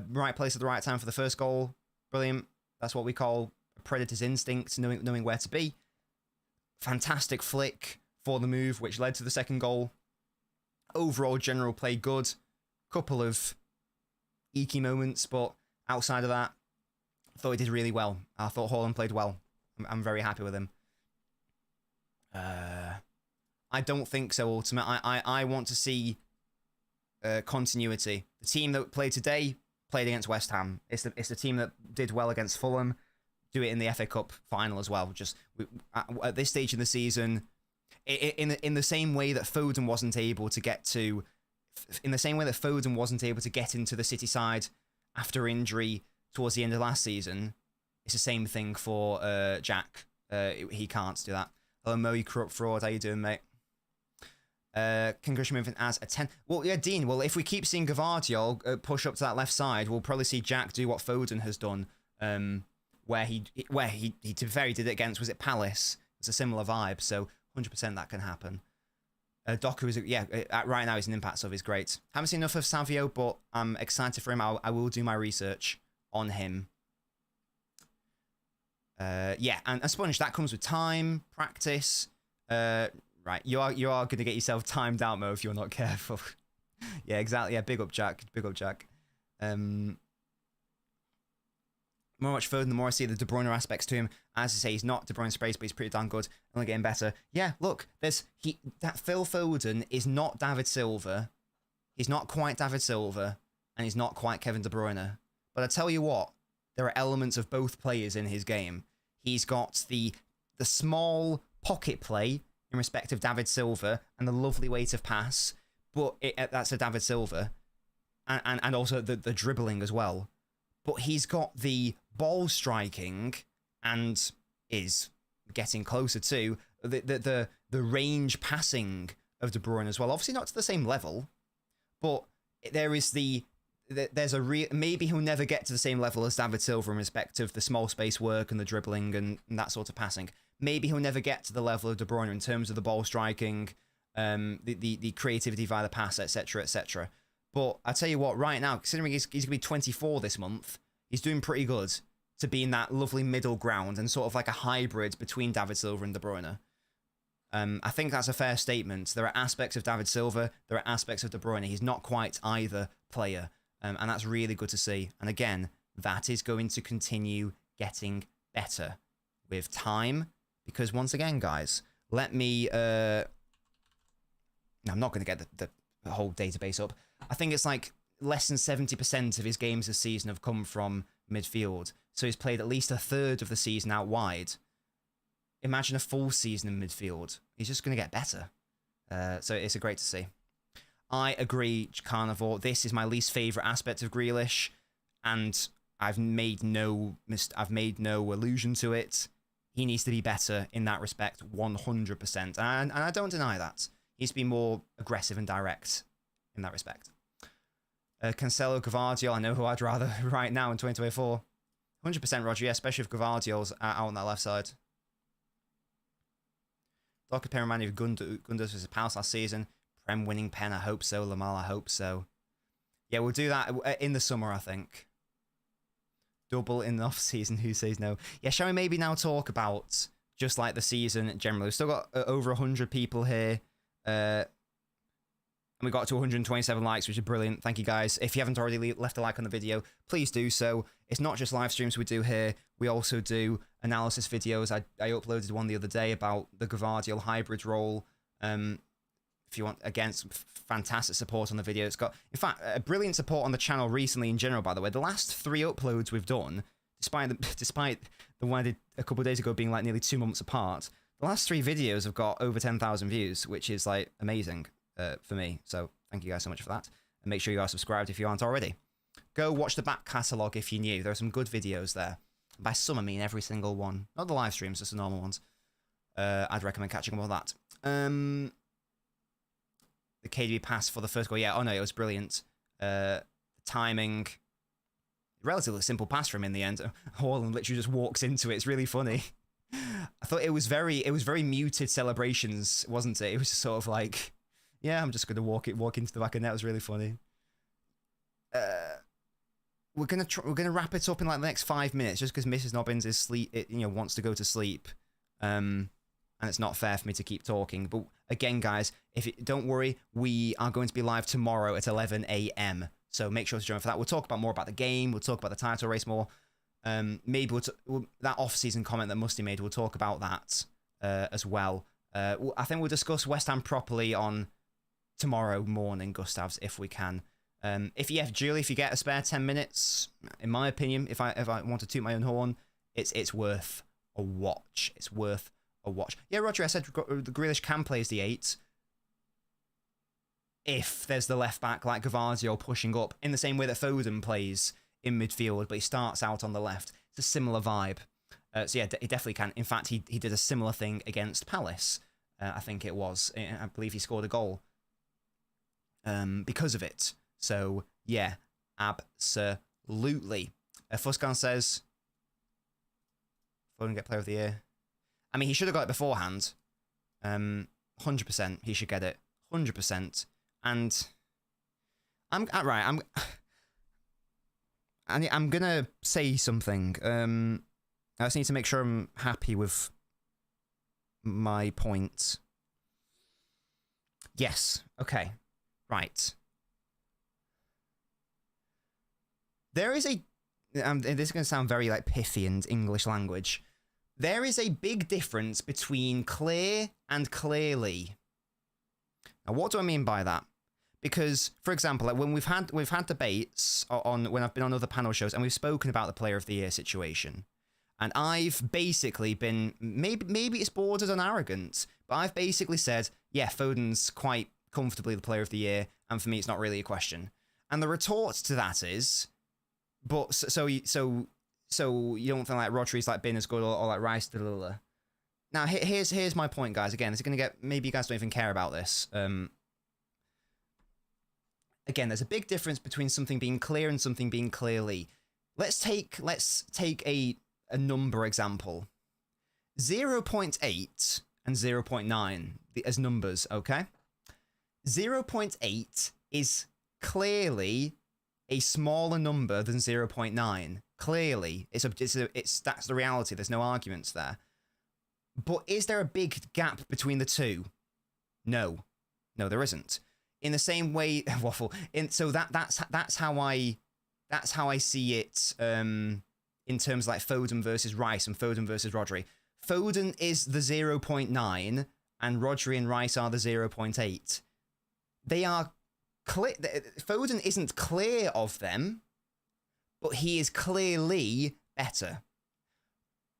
Right place at the right time for the first goal. Brilliant. That's what we call a predator's instinct, knowing where to be. Fantastic flick for the move, which led to the second goal. Overall, general play good. Couple of eeky moments, but outside of that, I thought he did really well. I thought Haaland played well. I'm very happy with him. I don't think so, Ultimate. I want to see continuity. The team that played today played against West Ham. It's the team that did well against Fulham. Do it in the FA Cup final as well. Just at this stage in the season, in the same way that Foden wasn't able to get to, in the same way that Foden wasn't able to get into the City side after injury towards the end of last season, it's the same thing for Jack. He can't do that. Hello, Mo, you corrupt fraud. How you doing, mate? Can Grisham move in as a 10? Well, yeah, Dean. Well, if we keep seeing Gavardiol push up to that left side, we'll probably see Jack do what Foden has done, where he to be fair, he did it against, was it Palace? It's a similar vibe, so 100% that can happen. Doku is, right now he's an impact sub, he's great. Haven't seen enough of Savio, but I'm excited for him. I will do my research on him. Yeah, and Sponge, that comes with time, practice. Right, you are going to get yourself timed out, Mo, if you're not careful. Yeah, exactly. Yeah, big up, Jack. Big up, Jack. The more I watch Foden, the more I see the De Bruyne aspects to him. As I say, he's not De Bruyne space, but he's pretty damn good. Only getting better. Yeah, look, that Phil Foden is not David Silva. He's not quite David Silva, and he's not quite Kevin De Bruyne. But I tell you what, there are elements of both players in his game. He's got the small pocket play in respect of David Silva and the lovely weight of pass, but that's a David Silva, and also the dribbling as well. But he's got the ball striking and is getting closer to the range passing of De Bruyne as well. Obviously not to the same level, but there's a maybe he'll never get to the same level as David Silva in respect of the small space work and the dribbling and that sort of passing. Maybe he'll never get to the level of De Bruyne in terms of the ball striking, the creativity via the pass, etc., etc. But I tell you what, right now, considering he's going to be 24 this month, he's doing pretty good to be in that lovely middle ground and sort of like a hybrid between David Silva and De Bruyne. I think that's a fair statement. There are aspects of David Silva, there are aspects of De Bruyne. He's not quite either player, and that's really good to see. And again, that is going to continue getting better with time. Because once again, guys, let me... I'm not going to get the whole database up. I think it's like less than 70% of his games this season have come from midfield. So he's played at least a third of the season out wide. Imagine a full season in midfield. He's just going to get better. So it's great to see. I agree, Carnivore. This is my least favourite aspect of Grealish. And I've made no allusion to it. He needs to be better in that respect, 100%. And I don't deny that. He needs to be more aggressive and direct in that respect. Cancelo, Gavardiol, I know who I'd rather right now in 2024. 100% Roger, yeah, especially if Gavardiol's out on that left side. Docker Perimani of Gundos was a Palace last season. Prem winning pen, I hope so. Lamal, I hope so. Yeah, we'll do that in the summer, I think. Double in the off-season, who says no? Yeah, shall we maybe now talk about just like the season generally? We've still got over 100 people here. And we got to 127 likes, which is brilliant. Thank you, guys. If you haven't already left a like on the video, please do so. It's not just live streams we do here. We also do analysis videos. I uploaded one the other day about the Gavardiol hybrid role. If you want, again, some fantastic support on the video. It's got, in fact, a brilliant support on the channel recently in general, by the way. The last 3 uploads we've done, despite the one I did a couple of days ago being like nearly 2 months apart, the last 3 videos have got over 10,000 views, which is like amazing for me. So thank you guys so much for that. And make sure you are subscribed if you aren't already. Go watch the back catalogue if you're new. There are some good videos there. By some, I mean every single one. Not the live streams, just the normal ones. I'd recommend catching up on that. The KDB pass for the first goal. Yeah, oh no, it was brilliant. Timing. Relatively simple pass from him in the end. Haaland literally just walks into it. It's really funny. I thought it was very muted celebrations, wasn't it? It was just sort of like, yeah, I'm just gonna walk into the back of the net. It was really funny. We're gonna wrap it up in like the next 5 minutes, just because Mrs. Nobbins is wants to go to sleep, and it's not fair for me to keep talking. But again, guys, don't worry, we are going to be live tomorrow at 11 a.m. So make sure to join for that. We'll talk more about the game. We'll talk about the title race more. Maybe that off-season comment that Musty made. We'll talk about that as well. I think we'll discuss West Ham properly on tomorrow morning, Gustavs, if we can. Julie, if you get a spare 10 minutes, in my opinion, if I want to toot my own horn, it's worth a watch. It's worth a watch. Yeah, Roger, I said the Grealish can play as the 8 if there's the left back like Gvardiol pushing up in the same way that Foden plays in midfield, but he starts out on the left. It's a similar vibe. So yeah, he definitely can. In fact, he did a similar thing against Palace. I think it was. I believe he scored a goal because of it. So, yeah, absolutely. Fuskan says, Foden get player of the year. I mean, he should have got it beforehand. 100% he should get it. 100%. And I'm going to say something. I just need to make sure I'm happy with my point. Yes. Okay. Right. There is a... this is going to sound very like pithy and English language. There is a big difference between clear and clearly. Now, what do I mean by that? Because, for example, like when we've had debates when I've been on other panel shows and we've spoken about the Player of the Year situation, and I've basically been maybe it's borders on arrogant, but I've basically said, yeah, Foden's quite comfortably the Player of the Year, and for me, it's not really a question. And the retort to that is, but so you don't think like Rodri's like been as good or like Rice? Blah, blah, blah. Now here's my point, guys. Again, this is gonna get, maybe you guys don't even care about this. Again, there's a big difference between something being clear and something being clearly. Let's take a number example. 0.8 and 0.9 as numbers, okay? 0.8 is clearly a smaller number than 0.9. Clearly, it's that's the reality. There's no arguments there. But is there a big gap between the two? No, there isn't. In the same way, waffle. So that's how I see it. In terms of like Foden versus Rice and Foden versus Rodri. Foden is the 0.9 and Rodri and Rice are the 0.8. They are clear. Foden isn't clear of them, but he is clearly better.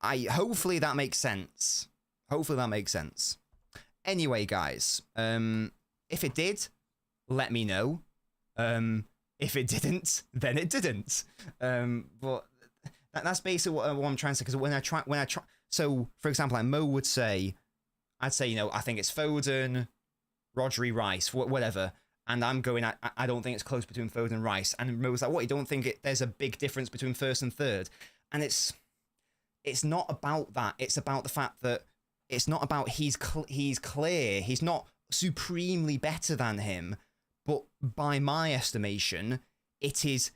Hopefully that makes sense. Anyway, guys, if it did, let me know. If it didn't, then it didn't. But that's basically what I'm trying to say. Because when I try, so for example, like Mo would say, I'd say, I think it's Foden, Rodri, Rice, whatever. And I'm going, I don't think it's close between Foden and Rice. And Mo was like, what? You don't think there's a big difference between first and third? And it's not about that. It's about the fact that it's not about he's clear. He's not supremely better than him. But by my estimation, it's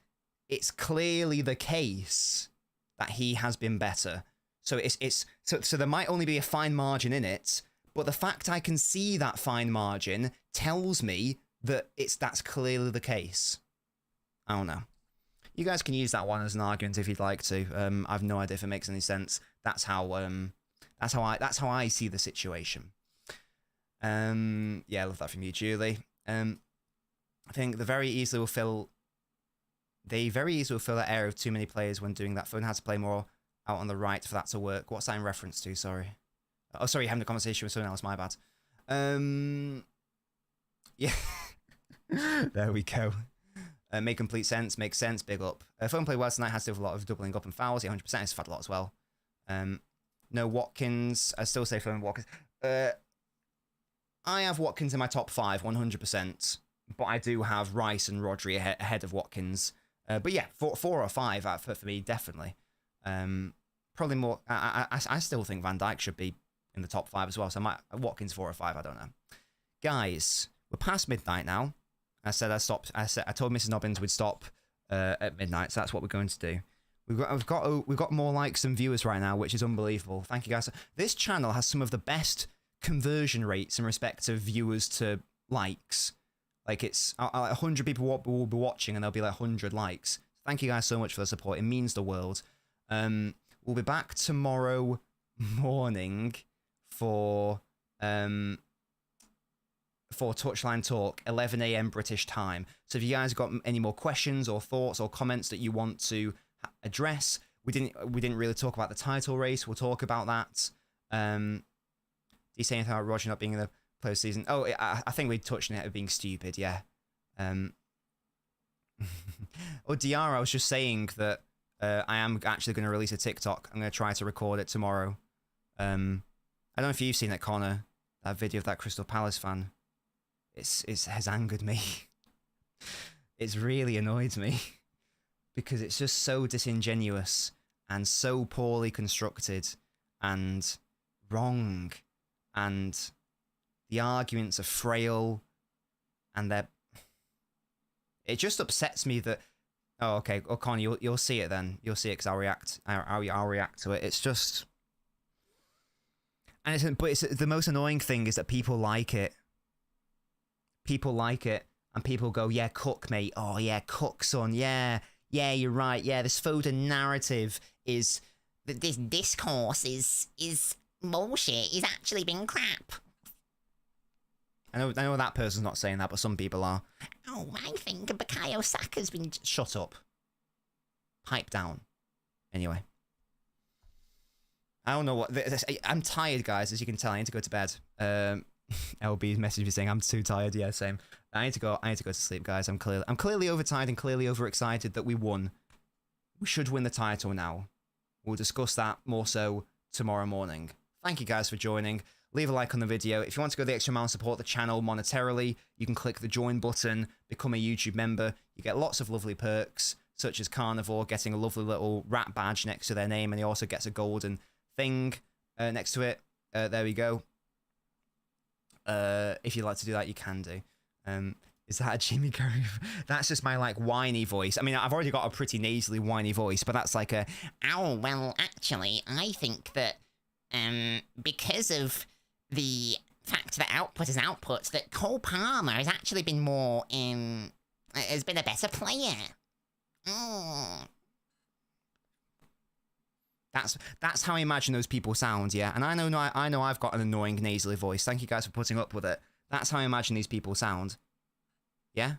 clearly the case that he has been better. So so there might only be a fine margin in it, but the fact I can see that fine margin tells me that that's clearly the case. I don't know. You guys can use that one as an argument if you'd like to. I've no idea if it makes any sense. That's how I see the situation. Yeah, I love that from you, Julie. I think they very easily will fill that area of too many players when doing that. Foden had to play more out on the right for that to work. What's that in reference to? Sorry. Oh, sorry, having a conversation with someone else. My bad. Yeah. There we go. Made complete sense, makes sense, big up. Phone played well tonight, has to do with a lot of doubling up and fouls, 100%, it's had a lot as well. No Watkins, I still say phone Watkins. I have Watkins in my top 5, 100%, but I do have Rice and Rodri ahead of Watkins. But yeah, 4 or 5 for me, definitely. Probably more, I still think Van Dijk should be in the top 5 as well, so Watkins 4 or 5, I don't know. Guys, we're past midnight now. I told Mrs. Nobbins we'd stop at midnight, so that's what we're going to do. We've got more likes than viewers right now, which is unbelievable. Thank you guys. This channel has some of the best conversion rates in respect of viewers to likes. Like, it's 100 people will be watching and there'll be like 100 likes. Thank you guys so much for the support. It means the world. We'll be back tomorrow morning for Touchline Talk, 11 a.m. British time. So if you guys got any more questions or thoughts or comments that you want to address, we didn't really talk about the title race. We'll talk about that. Do you say anything about Roger not being in the postseason? Oh, I think we touched on it being stupid. Yeah. Or Diara, I was just saying that I am actually going to release a TikTok. I'm going to try to record it tomorrow. I don't know if you've seen it, Connor. That video of that Crystal Palace fan. It has angered me. It's really annoyed me because it's just so disingenuous and so poorly constructed and wrong, and the arguments are frail, and it just upsets me that. Oh, okay. Oh, Connor, you'll see it then. You'll see it because I'll react to it. It's just, and it's the most annoying thing is that people like it. People like it, and people go, yeah, Cook, mate. Oh, yeah, Cook, son. Yeah, you're right. Yeah, this Foden narrative is... This discourse is bullshit. It's actually been crap. I know that person's not saying that, but some people are. Oh, I think Bukayo Saka's been... Shut up. Pipe down. Anyway. I don't know what... I'm tired, guys, as you can tell. I need to go to bed. LB's message me saying I'm too tired. Yeah, same. I need to go to sleep, guys. I'm clearly overtired and clearly overexcited that we won. We should win the title now. We'll discuss that more so tomorrow morning. Thank you guys for joining. Leave a like on the video. If you want to go the extra mile and support the channel monetarily, you can click the join button, become a YouTube member. You get lots of lovely perks, such as Carnivore getting a lovely little rat badge next to their name, and he also gets a golden thing next to it. There we go. If you'd like to do that, you can do. Is that a Jimmy Curry? That's just my, like, whiny voice. I mean, I've already got a pretty nasally, whiny voice, but that's like a... Oh, well, actually, I think that, because of the fact that output is output, that Cole Palmer has actually been more, has been a better player. Oh. That's how I imagine those people sound, yeah? And I know I've got an annoying nasally voice. Thank you guys for putting up with it. That's how I imagine these people sound. Yeah?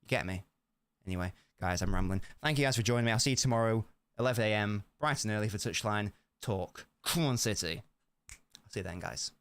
You get me? Anyway, guys, I'm rambling. Thank you guys for joining me. I'll see you tomorrow, 11 a.m, bright and early for Touchline Talk. Come on, City. I'll see you then, guys.